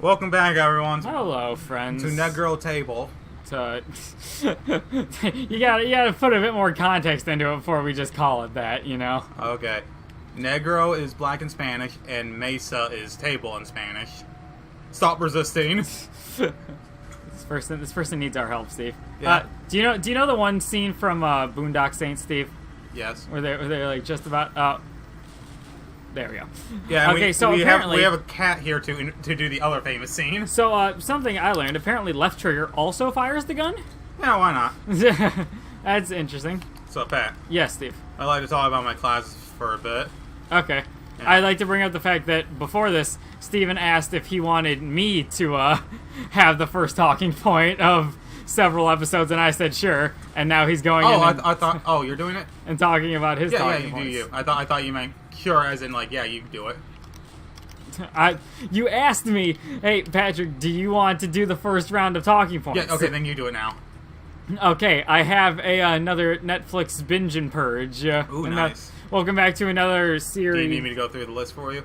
Welcome back, everyone. Hello, friends. To Negro Table. You gotta put a bit more context into it before we just call it that, you know? Okay. Negro is black in Spanish, and Mesa is table in Spanish. Stop resisting. This person needs our help, Steve. Yeah. Do you know the one scene from Boondock Saints, Steve? Yes. Where they're like just about there we go. Yeah. Okay, so we apparently have a cat here to do the other famous scene. So something I learned, apparently left trigger also fires the gun. Yeah, why not? That's interesting. So, Pat. Yes, Steve. I'd like to talk about my classes for a bit. Okay. Yeah. I'd like to bring up the fact that before this, Steven asked if he wanted me to have the first talking point of several episodes, and I said sure. And now he's going in I thought. Oh, you're doing it. and talking about his talking you points. do you. I thought you meant sure, as in like you do it. You asked me, hey Patrick, do you want to do the first round of talking points? Yeah. Okay, then you do it now. Okay, I have another Netflix Binge and Purge. Ooh, nice. Welcome back to another series. Do you need me to go through the list for you?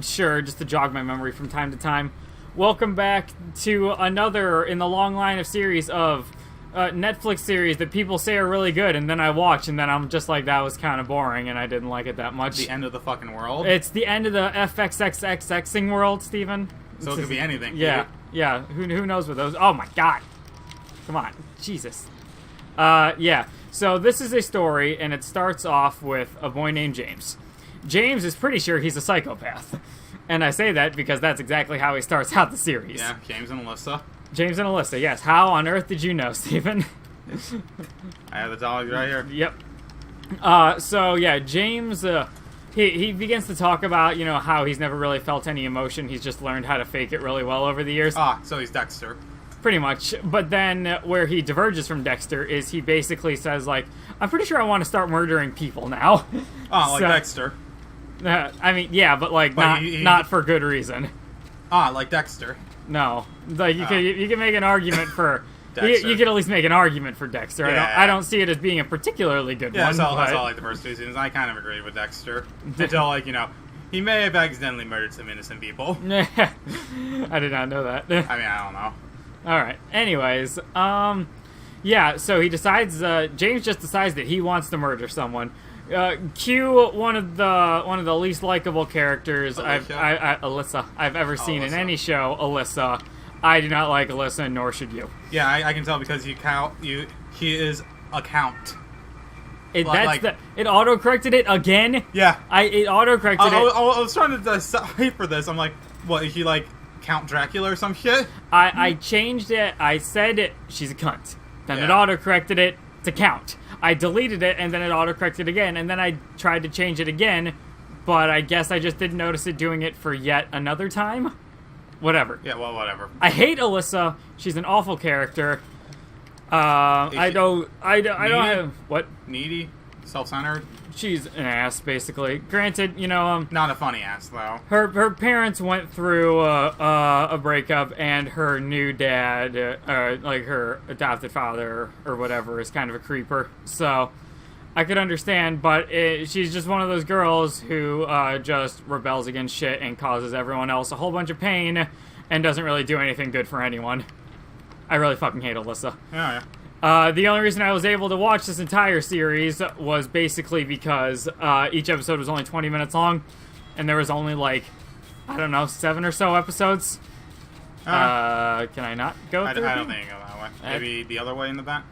Sure, just to jog my memory from time to time. Welcome back to another in the long line of series of Netflix series that people say are really good, and then I watch, and then I'm just like, that was kind of boring, and I didn't like it that much. The end of the fucking world? It's the end of the FXXXXing world, Steven. So it could be anything. Yeah, yeah. Who knows what those... Oh, my God. Come on. Jesus. Yeah. So this is a story, and it starts off with a boy named James. James is pretty sure he's a psychopath. And I say that because that's exactly how he starts out the series. Yeah, James and Alyssa. James and Alyssa, yes. How on earth did you know, Stephen? I have the dogs right here. Yep. So, yeah, James, he begins to talk about, you know, how he's never really felt any emotion. He's just learned how to fake it really well over the years. So he's Dexter. Pretty much. But then where he diverges from Dexter is he basically says, like, I'm pretty sure I want to start murdering people now. Oh, like Dexter. I mean, yeah, but, like, not for good reason. Like Dexter. No. Like, you can make an argument for... Dexter. You could at least make an argument for Dexter. Yeah. I don't see it as being a particularly good one. I saw like the first two seasons. I kind of agreed with Dexter. Until, like, you know, he may have accidentally murdered some innocent people. I did not know that. I mean, I don't know. Alright. Anyways, yeah, so he decides, James just decides that he wants to murder someone. Cue one of the least likable characters Alyssa I've ever seen in any show, Alyssa. I do not like Alyssa, nor should you. Yeah, I can tell because he is a count. It auto-corrected it again? Yeah. It auto-corrected it. I was trying to decide for this. I'm like, what, is he like Count Dracula or some shit? I changed it. I said she's a cunt. Then it Yeah. auto-corrected it to count. I deleted it, and then it auto-corrected again, and then I tried to change it again, but I guess I just didn't notice it doing it for yet another time. Whatever. Yeah, well, whatever. I hate Alyssa. She's an awful character. I don't have... What? Needy? Self-centered? She's an ass, basically. Granted, you know, Not a funny ass, though. her parents went through a breakup, and her new dad, like her adopted father or whatever, is kind of a creeper. So I could understand, but she's just one of those girls who just rebels against shit and causes everyone else a whole bunch of pain and doesn't really do anything good for anyone. I really fucking hate Alyssa. Yeah. The only reason I was able to watch this entire series was basically because each episode was only 20 minutes long, and there was only, like, I don't know, 7 or so episodes. Can I not go through I don't think you go that way. Maybe the other way in the back?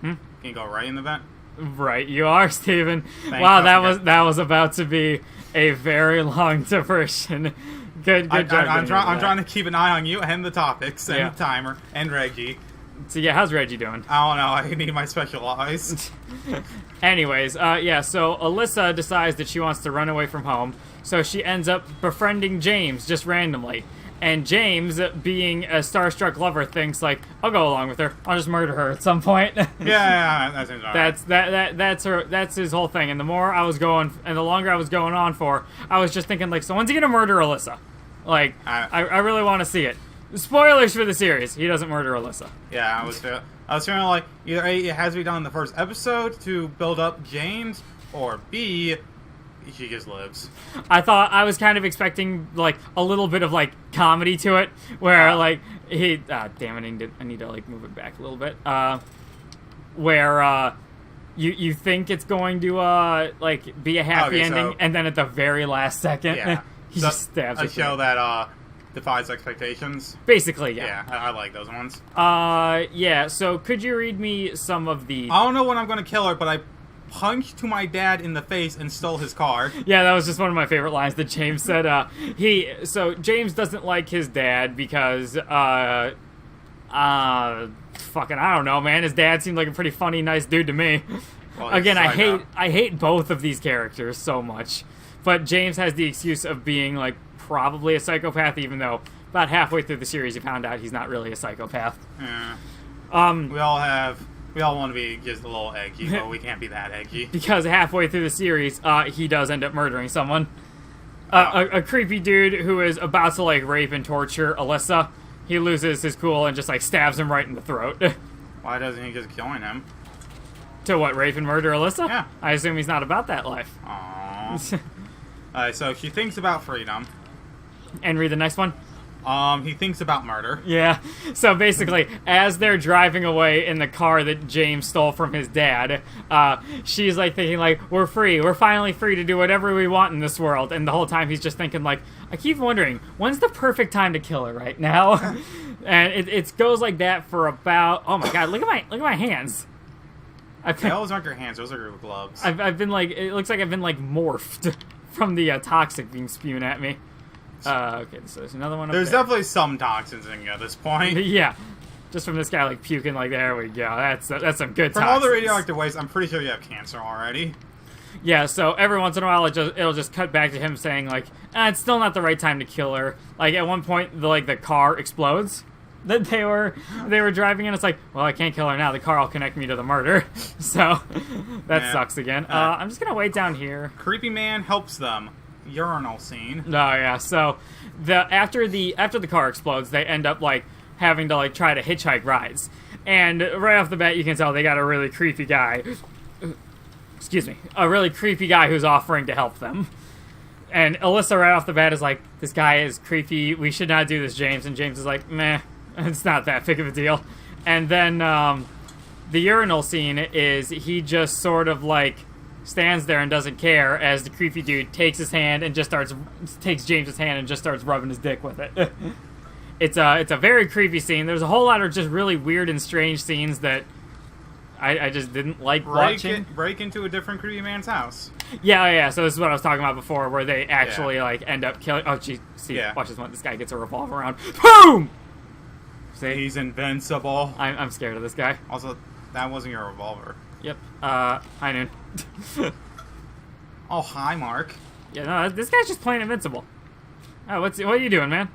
Can you go right in the back? Right, you are, Steven. Thank Wow, God. that was about to be a very long diversion. Good job. I'm trying to keep an eye on you and the topics and the timer and Reggie. So yeah, how's Reggie doing? I don't know. I need my special eyes. Anyways, yeah, so Alyssa decides that she wants to run away from home, so she ends up befriending James just randomly. And James, being a starstruck lover, thinks like, I'll go along with her. I'll just murder her at some point. Yeah, that seems alright. That's his whole thing. And the more I was going, and the longer I was going on for, I was just thinking like, so when's he gonna murder Alyssa? Like, I really want to see it. Spoilers for the series. He doesn't murder Alyssa. Yeah, I was feeling like either A, it has to be done in the first episode to build up James, or B, He just lives. I was kind of expecting like a little bit of like comedy to it, where like he, damn it, I need to like move it back a little bit. Where you think it's going to like be a happy ending, and then at the very last second, he just stabs it. A show that defies expectations. Basically, yeah. Yeah, I like those ones. Yeah. So could you read me some of the? I don't know when I'm going to kill her, but I punched to my dad in the face and stole his car. Yeah, that was just one of my favorite lines that James said. So James doesn't like his dad because fucking I don't know, man. His dad seemed like a pretty funny, nice dude to me. Well, again, I hate both of these characters so much, but James has the excuse of being like probably a psychopath, even though about halfway through the series you found out he's not really a psychopath. Yeah. We all want to be just a little eggy, but we can't be that eggy. Because halfway through the series, he does end up murdering someone. A creepy dude who is about to like rape and torture Alyssa. He loses his cool and just like stabs him right in the throat. Why doesn't he just join him? To what, rape and murder Alyssa? Yeah. I assume he's not about that life. Aww. Alright, so she thinks about freedom. And read the next one. He thinks about murder. Yeah. So basically, as they're driving away in the car that James stole from his dad, she's like thinking like, we're free. We're finally free to do whatever we want in this world. And the whole time he's just thinking like, I keep wondering, when's the perfect time to kill her right now? And it goes like that for about, oh my god, look at my hands. Those aren't your hands, those are your gloves. I've been like, it looks like I've been like morphed from the toxic being spewed at me. Okay, so there's another one up There's there. definitely some toxins in you at this point. Yeah. Just from this guy, like, puking, like, there we go. That's some good From toxins. all the radioactive waste, I'm pretty sure you have cancer already. Yeah, so every once in a while, it'll just cut back to him saying, like, it's still not the right time to kill her. Like, at one point, the car explodes that they were driving in. It's like, well, I can't kill her now. The car will connect me to the murder. So, that sucks again. I'm just gonna wait down here. Creepy man helps them. Urinal scene. Oh yeah, so after the car explodes, they end up like having to like try to hitchhike rides, and right off the bat you can tell they got a really creepy guy. Excuse me, a really creepy guy who's offering to help them. And Alyssa right off the bat is like, this guy is creepy. We should not do this, James. And James is like, meh, it's not that big of a deal. And then the urinal scene is he just sort of like stands there and doesn't care as the creepy dude takes his hand and just takes James's hand and just starts rubbing his dick with it. It's a very creepy scene. There's a whole lot of just really weird and strange scenes that I just didn't like watching. Break into a different creepy man's house. Yeah. So this is what I was talking about before, where they actually like end up killing. Oh, geez, see, watch this one. This guy gets a revolver round. Boom. See, he's invincible. I'm scared of this guy. Also, that wasn't your revolver. Yep. I knew. Oh, hi, Mark. Yeah, no, this guy's just plain invincible. Oh, what are you doing, man?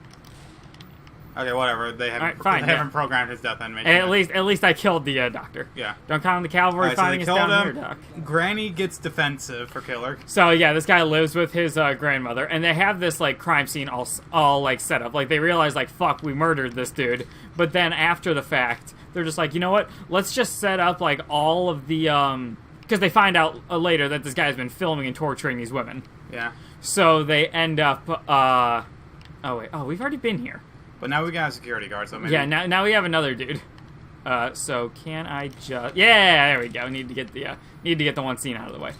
Okay, whatever. They haven't programmed his death animation. At least I killed the doctor. Yeah. Don't count the cavalry finding us down here, Doc. Granny gets defensive for killer. So yeah, this guy lives with his grandmother, and they have this like crime scene all like set up. Like they realize like, fuck, we murdered this dude. But then after the fact, they're just like, you know what? Let's just set up like all of the because they find out later that this guy's been filming and torturing these women. Yeah. So they end up we've already been here. But now we got a security guard, so maybe... Yeah, now we have another dude. So can I just... Yeah, there we go. Need to get the one scene out of the way.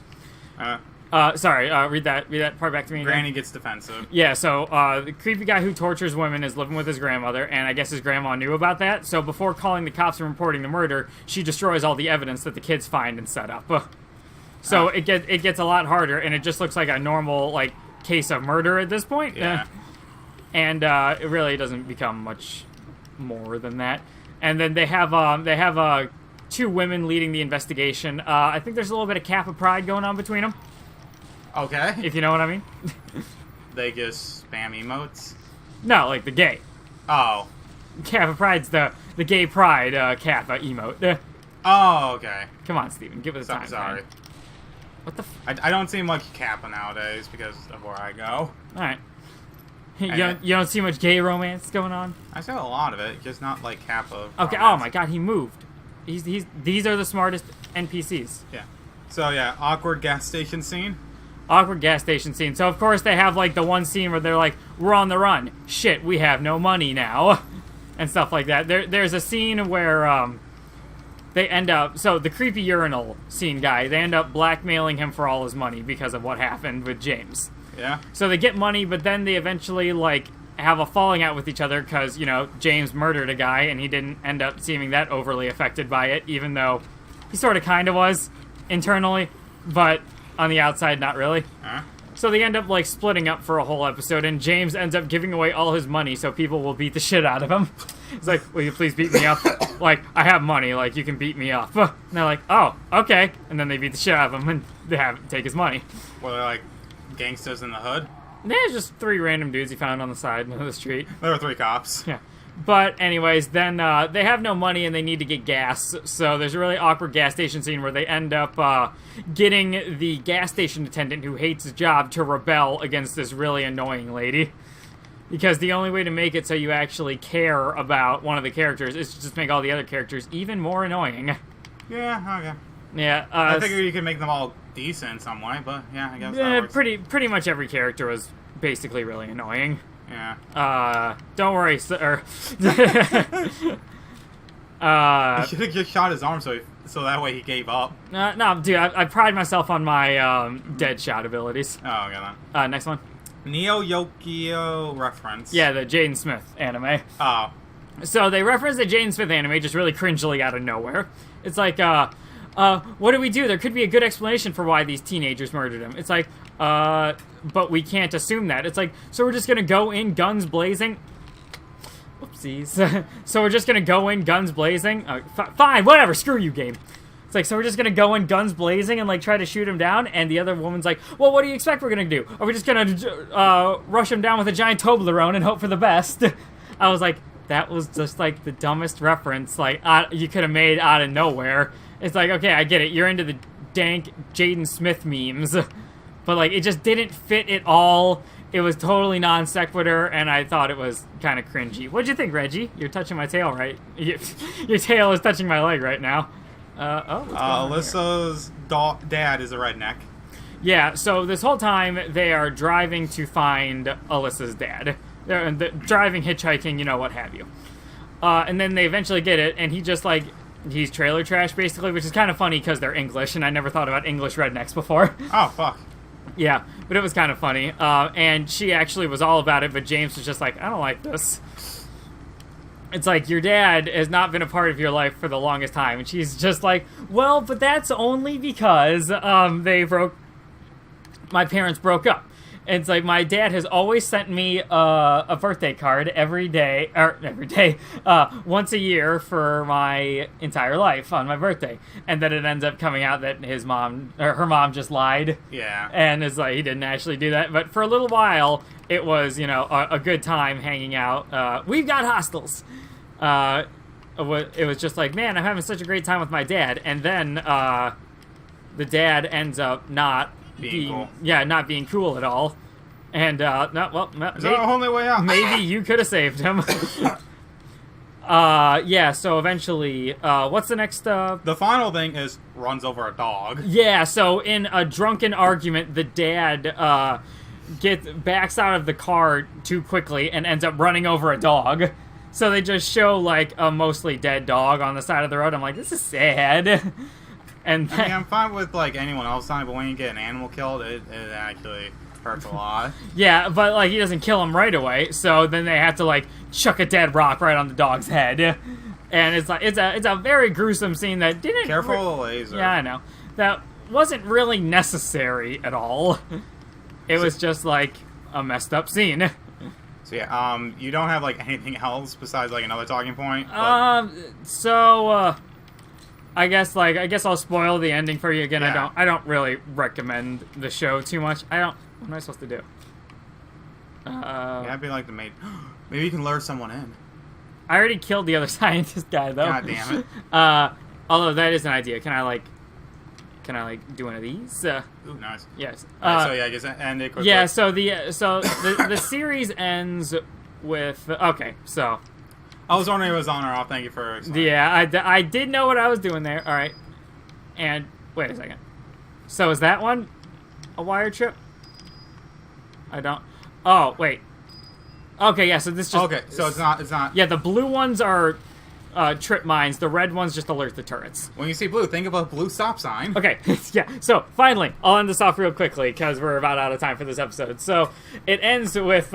Sorry, read that part back to me again. Granny gets defensive. Yeah, so the creepy guy who tortures women is living with his grandmother, and I guess his grandma knew about that. So before calling the cops and reporting the murder, she destroys all the evidence that the kids find and set up. So it gets a lot harder, and it just looks like a normal like case of murder at this point. Yeah. And it really doesn't become much more than that. And then they have two women leading the investigation. I think there's a little bit of Kappa pride going on between them. Okay. If you know what I mean. They just spam emotes? No, like the gay. Oh. Kappa pride's the gay pride Kappa emote. Oh, okay. Come on, Steven, give it a time. Sorry. Man. What the? I don't see much Kappa nowadays because of where I go. All right. You don't see much gay romance going on? I see a lot of it, just not like Kappa. Okay. romance. Oh my God, he moved. These are the smartest NPCs. Yeah. So yeah, awkward gas station scene. awkward gas station scene. So, of course, they have, like, the one scene where they're like, we're on the run. Shit, we have no money now. And stuff like that. There's a scene where, they end up... So, the creepy urinal scene guy, they end up blackmailing him for all his money because of what happened with James. Yeah. So, they get money, but then they eventually, like, have a falling out with each other because, you know, James murdered a guy, and he didn't end up seeming that overly affected by it, even though he sort of kind of was internally, but on the outside, not really. Huh? So they end up, like, splitting up for a whole episode, and James ends up giving away all his money so people will beat the shit out of him. He's like, will you please beat me up? Like, I have money, like, you can beat me up. And they're like, oh, okay. And then they beat the shit out of him, and they take his money. Were they, like, gangsters in the hood? There's just 3 random dudes he found on the side of the street. There were 3 cops. Yeah. But anyways, then they have no money and they need to get gas. So there's a really awkward gas station scene where they end up getting the gas station attendant who hates his job to rebel against this really annoying lady. Because the only way to make it so you actually care about one of the characters is to just make all the other characters even more annoying. Yeah, okay. Yeah. I figured you could make them all decent in some way, but yeah, I guess that works. Pretty much every character was basically really annoying. Yeah. Don't worry, sir. You should have just shot his arm so that way he gave up. No, dude, I pride myself on my dead shot abilities. Oh, okay then. Next one. Neo Yokio reference. Yeah, the Jaden Smith anime. Oh. So they reference the Jaden Smith anime just really cringily out of nowhere. It's like, what do we do? There could be a good explanation for why these teenagers murdered him. It's like, but we can't assume that. It's like, so we're just gonna go in guns blazing. Whoopsies. So we're just gonna go in guns blazing. Fine, whatever. Screw you, game. It's like, so we're just gonna go in guns blazing and like try to shoot him down. And the other woman's like, well, what do you expect we're gonna do? Are we just gonna rush him down with a giant Toblerone and hope for the best? I was like, that was just like the dumbest reference like you could have made out of nowhere. It's like, okay, I get it. You're into the dank Jaden Smith memes. But, like, it just didn't fit at all. It was totally non sequitur, and I thought it was kind of cringy. What'd you think, Reggie? You're touching my tail, right? Your tail is touching my leg right now. Alyssa's dad is a redneck. Yeah, so this whole time, they are driving to find Alyssa's dad. They're driving, hitchhiking, you know, what have you. And then they eventually get it, and he just, like... He's trailer trash, basically, which is kind of funny because they're English, and I never thought about English rednecks before. Oh, fuck. Yeah, but it was kind of funny. And she actually was all about it, but James was just like, I don't like this. It's like, your dad has not been a part of your life for the longest time. And she's just like, well, but that's only because my parents broke up. It's like, my dad has always sent me a birthday card every day, once a year for my entire life on my birthday. And then it ends up coming out that her mom just lied. Yeah. And it's like, he didn't actually do that. But for a little while, it was, you know, a good time hanging out. We've got hostels. It was just like, man, I'm having such a great time with my dad. And then the dad ends up not being cool. Yeah, not being cool at all. And, is that the only way out? Maybe you could have saved him. Yeah, so eventually, what's the next, The final thing is runs over a dog. Yeah, so in a drunken argument, the dad, backs out of the car too quickly and ends up running over a dog. So they just show, like, a mostly dead dog on the side of the road. I'm like, this is sad. And I mean, I'm fine with, like, anyone else time, but when you get an animal killed, it actually hurts a lot. Yeah, but, like, he doesn't kill him right away, so then they have to, like, chuck a dead rock right on the dog's head. And it's like, it's a very gruesome scene that didn't... Careful of the laser. Yeah, I know. That wasn't really necessary at all. It was just, like, a messed up scene. So, yeah, you don't have, like, anything else besides, like, another talking point? I guess I'll spoil the ending for you again. Yeah. I don't really recommend the show too much. What am I supposed to do? Yeah, I'd be like the maid. Maybe you can lure someone in. I already killed the other scientist guy though. God damn it. Although that is an idea. Can I do one of these? Ooh, nice. Yes. So yeah, I guess end it quickly. Yeah. So the series ends with okay. So. I was wondering if it was on or off. Thank you for explaining. Yeah, I did know what I was doing there. All right. And wait a second. So is that one? a wire trip? I don't... Oh, wait. Okay, yeah, so this just... Okay, so it's not... Yeah, the blue ones are trip mines. The red ones just alert the turrets. When you see blue, think of a blue stop sign. Okay, yeah, so finally, I'll end this off real quickly because we're about out of time for this episode. So it ends with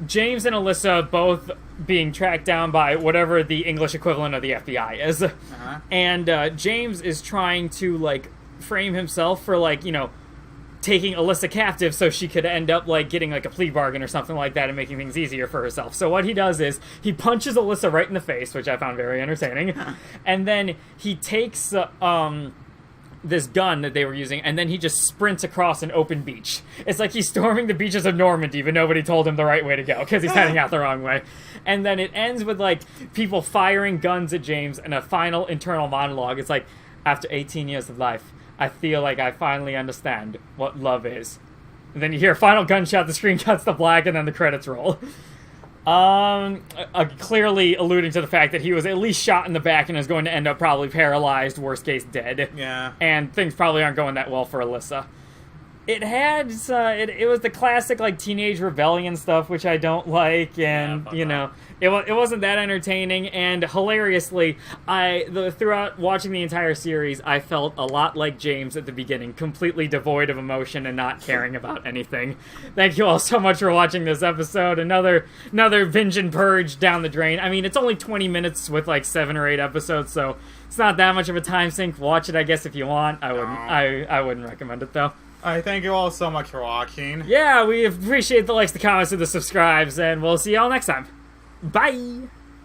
James and Alyssa both being tracked down by whatever the English equivalent of the FBI is. Uh-huh. And James is trying to, like, frame himself for, like, you know, taking Alyssa captive so she could end up, like, getting, like, a plea bargain or something like that and making things easier for herself. So what he does is he punches Alyssa right in the face, which I found very entertaining. And then he takes this gun that they were using, and then he just sprints across an open beach. It's like he's storming the beaches of Normandy, but nobody told him the right way to go because he's heading out the wrong way. And then it ends with, like, people firing guns at James and a final internal monologue. It's like, after 18 years of life, I feel like I finally understand what love is. And then you hear a final gunshot, the screen cuts to black, and then the credits roll. Clearly alluding to the fact that he was at least shot in the back and is going to end up probably paralyzed, worst case dead. Yeah. And things probably aren't going that well for Alyssa. It had, it was the classic, like, teenage rebellion stuff, which I don't like, and, you know, it wasn't that entertaining, and hilariously, throughout watching the entire series, I felt a lot like James at the beginning, completely devoid of emotion and not caring about anything. Thank you all so much for watching this episode. Another Binge and Purge down the drain. I mean, it's only 20 minutes with, like, 7 or 8 episodes, so it's not that much of a time sink. Watch it, I guess, if you want. I wouldn't recommend it, though. I thank you all so much for watching. Yeah, we appreciate the likes, the comments, and the subscribes, and we'll see y'all next time. Bye!